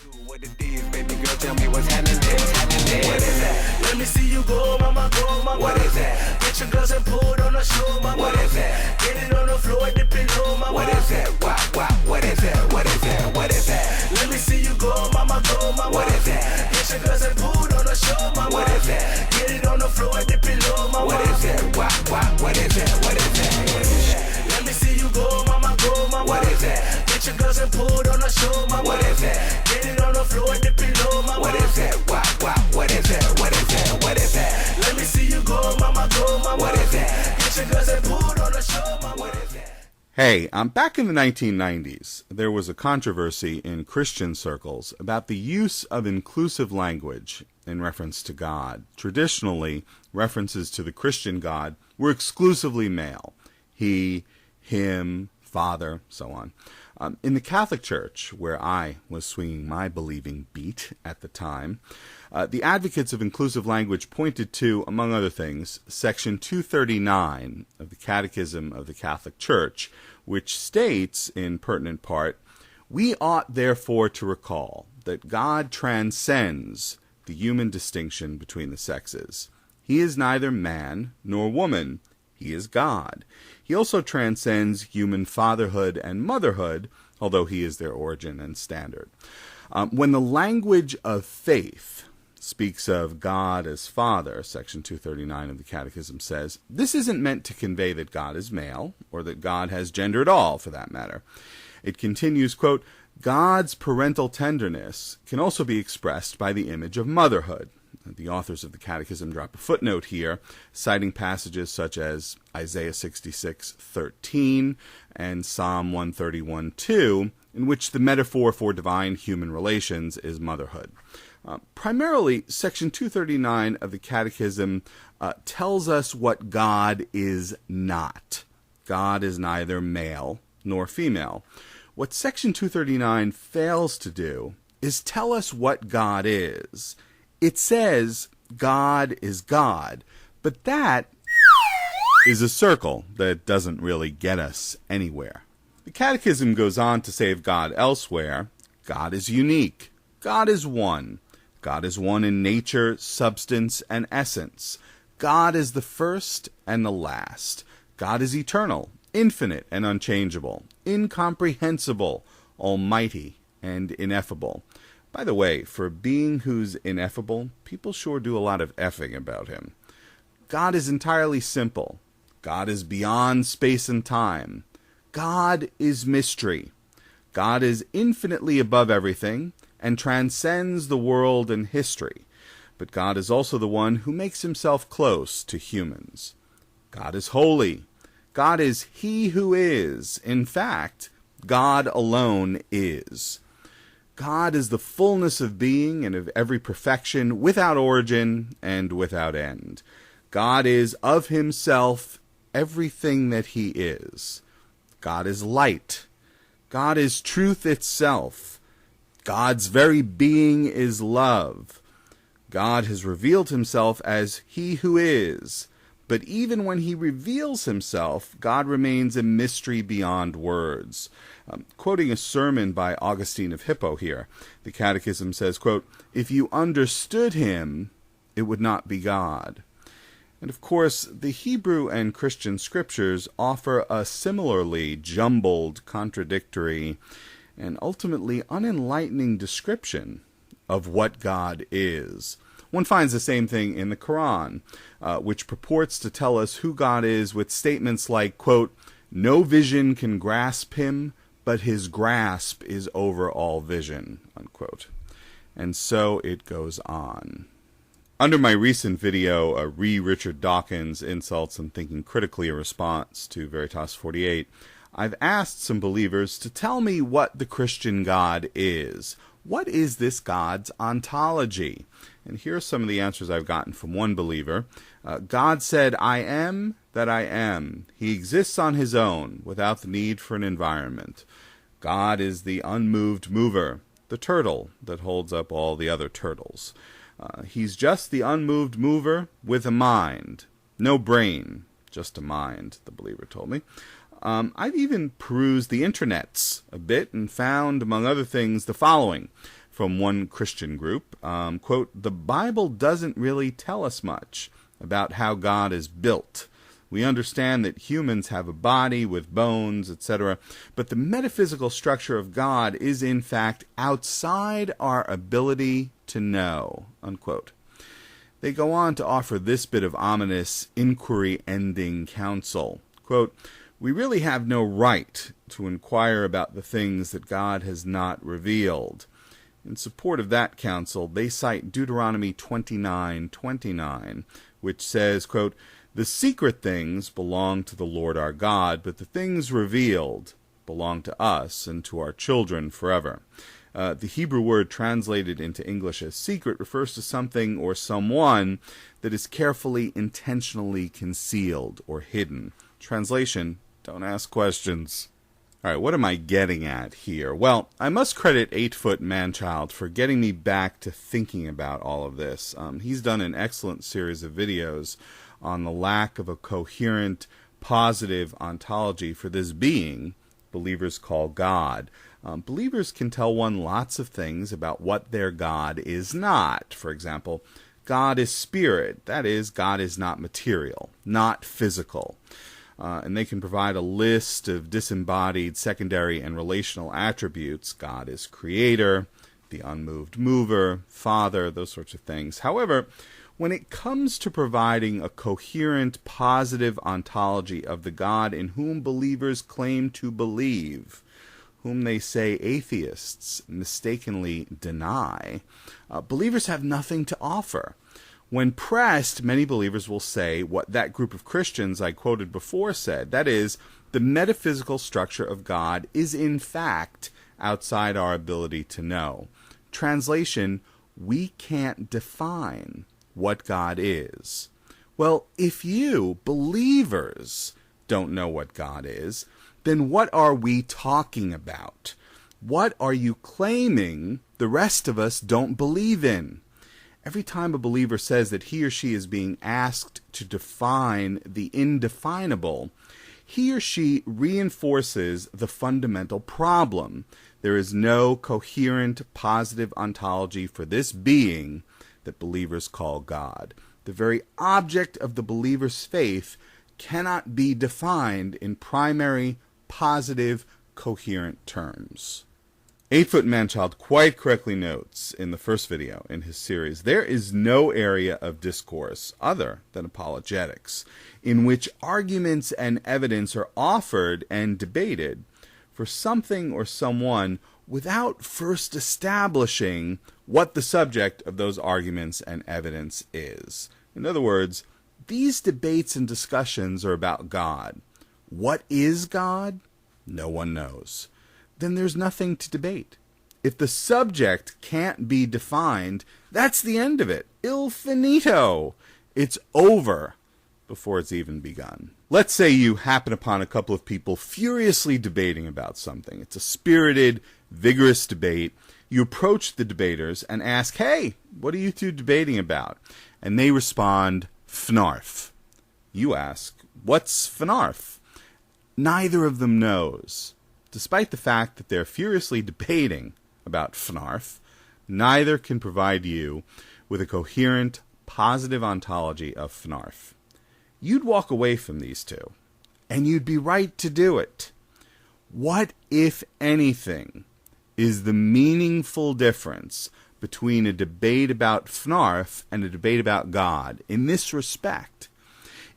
What it is, baby girl, tell me what's happening. What is that? Let me see you go, mama, go, mama. What is that? Get your girls and pull it on the show, mama. What is that? Get it on the floor, dip it low, mama. What is that? What is that? What is that? What is that? Let me see you go, mama, go, mama. What is that? Get your girls and pull it on the show, mama. What is that? Get it on the floor, dip it low, mama. What is that? What is that? What is that? What is that? Let me see you go, mama, go, mama. What is that? Get your girls and pull it on the show, mama. What is that? Get it on the floor, dip it low, mama. What is that? What is that? What is that? What is that? Let me see you go, mama, go, mama. What is that? Get your girls and pull it on the show, mama. What is that? Hey, back in the 1990s, there was a controversy in Christian circles about the use of inclusive language in reference to God. Traditionally, references to the Christian God were exclusively male. He, him, father, so on. In the Catholic Church, where I was swinging my believing beat at the time, the advocates of inclusive language pointed to, among other things, Section 239 of the Catechism of the Catholic Church, which states, in pertinent part, "We ought therefore to recall that God transcends the human distinction between the sexes. He is neither man nor woman. He is God. He also transcends human fatherhood and motherhood, although he is their origin and standard." When the language of faith speaks of God as Father, Section 239 of the Catechism says, this isn't meant to convey that God is male, or that God has gender at all, for that matter. It continues, quote, "God's parental tenderness can also be expressed by the image of motherhood." The authors of the Catechism drop a footnote here, citing passages such as Isaiah 66:13 and Psalm 131:2, in which the metaphor for divine human relations is motherhood. Primarily, Section 239 of the Catechism tells us what God is not. God is neither male nor female. What Section 239 fails to do is tell us what God is. It says God is God, but that is a circle that doesn't really get us anywhere. The Catechism goes on to say of God elsewhere, God is unique. God is one. God is one in nature, substance, and essence. God is the first and the last. God is eternal, infinite and unchangeable, incomprehensible, almighty, and ineffable. By the way, for a being who's ineffable, people sure do a lot of effing about him. God is entirely simple. God is beyond space and time. God is mystery. God is infinitely above everything and transcends the world and history. But God is also the one who makes himself close to humans. God is holy. God is he who is. In fact, God alone is. God is the fullness of being and of every perfection, without origin and without end. God is of himself everything that he is. God is light. God is truth itself. God's very being is love. God has revealed himself as he who is. But even when he reveals himself, God remains a mystery beyond words. Quoting a sermon by Augustine of Hippo here, the Catechism says, quote, "If you understood him, it would not be God." And of course, the Hebrew and Christian scriptures offer a similarly jumbled, contradictory, and ultimately unenlightening description of what God is. One finds the same thing in the Quran, which purports to tell us who God is with statements like, quote, "No vision can grasp him, but his grasp is over all vision," unquote. And so it goes on. Under my recent video, Richard Dawkins Insults and Thinking Critically, a response to Veritas 48, I've asked some believers to tell me what the Christian God is. What is this God's ontology? And here are some of the answers I've gotten from one believer. God said, "I am that I am." He exists on his own, without the need for an environment. God is the unmoved mover, the turtle that holds up all the other turtles. He's just the unmoved mover with a mind. No brain, just a mind, the believer told me. I've even perused the internets a bit and found, among other things, the following. from one Christian group. Quote, "The Bible doesn't really tell us much about how God is built. We understand that humans have a body with bones, etc., but the metaphysical structure of God is in fact outside our ability to know," unquote. They go on to offer this bit of ominous inquiry-ending counsel. Quote, "We really have no right to inquire about the things that God has not revealed." In support of that counsel, they cite Deuteronomy 29:29, which says, quote, "The secret things belong to the Lord our God, but the things revealed belong to us and to our children forever." The Hebrew word translated into English as secret refers to something or someone that is carefully, intentionally concealed or hidden. Translation, don't ask questions. All right, what am I getting at here? Well, I must credit 8Footmanchild for getting me back to thinking about all of this. He's done an excellent series of videos on the lack of a coherent, positive ontology for this being believers call God. Believers can tell one lots of things about what their God is not. For example, God is spirit. That is, God is not material, not physical. And they can provide a list of disembodied secondary and relational attributes. God is creator, the unmoved mover, father, those sorts of things. However, when it comes to providing a coherent, positive ontology of the God in whom believers claim to believe, whom they say atheists mistakenly deny, believers have nothing to offer. When pressed, many believers will say what that group of Christians I quoted before said. That is, the metaphysical structure of God is in fact outside our ability to know. Translation, we can't define what God is. Well, if you, believers, don't know what God is, then what are we talking about? What are you claiming the rest of us don't believe in? Every time a believer says that he or she is being asked to define the indefinable, he or she reinforces the fundamental problem. There is no coherent, positive ontology for this being that believers call God. The very object of the believer's faith cannot be defined in primary, positive, coherent terms. 8Footmanchild quite correctly notes in the first video in his series, there is no area of discourse other than apologetics in which arguments and evidence are offered and debated for something or someone without first establishing what the subject of those arguments and evidence is. In other words, these debates and discussions are about God. What is God? No one knows. Then there's nothing to debate. If the subject can't be defined, that's the end of it. Il finito. It's over before it's even begun. Let's say you happen upon a couple of people furiously debating about something. It's a spirited, vigorous debate. You approach the debaters and ask, "Hey, what are you two debating about?" And they respond, "Fnarf." You ask, "What's Fnarf?" Neither of them knows. Despite the fact that they're furiously debating about Fnarf, neither can provide you with a coherent, positive ontology of Fnarf. You'd walk away from these two, and you'd be right to do it. What, if anything, is the meaningful difference between a debate about Fnarf and a debate about God in this respect?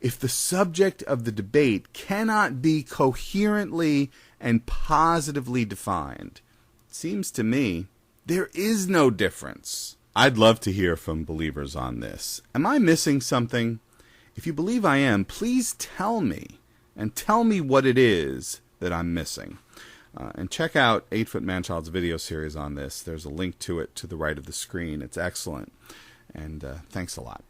If the subject of the debate cannot be coherently and positively defined, it seems to me there is no difference. I'd love to hear from believers on this. Am I missing something? If you believe I am, please tell me, and tell me what it is that I'm missing. And check out 8Footmanchild's video series on this. There's a link to it to the right of the screen. It's excellent. And thanks a lot.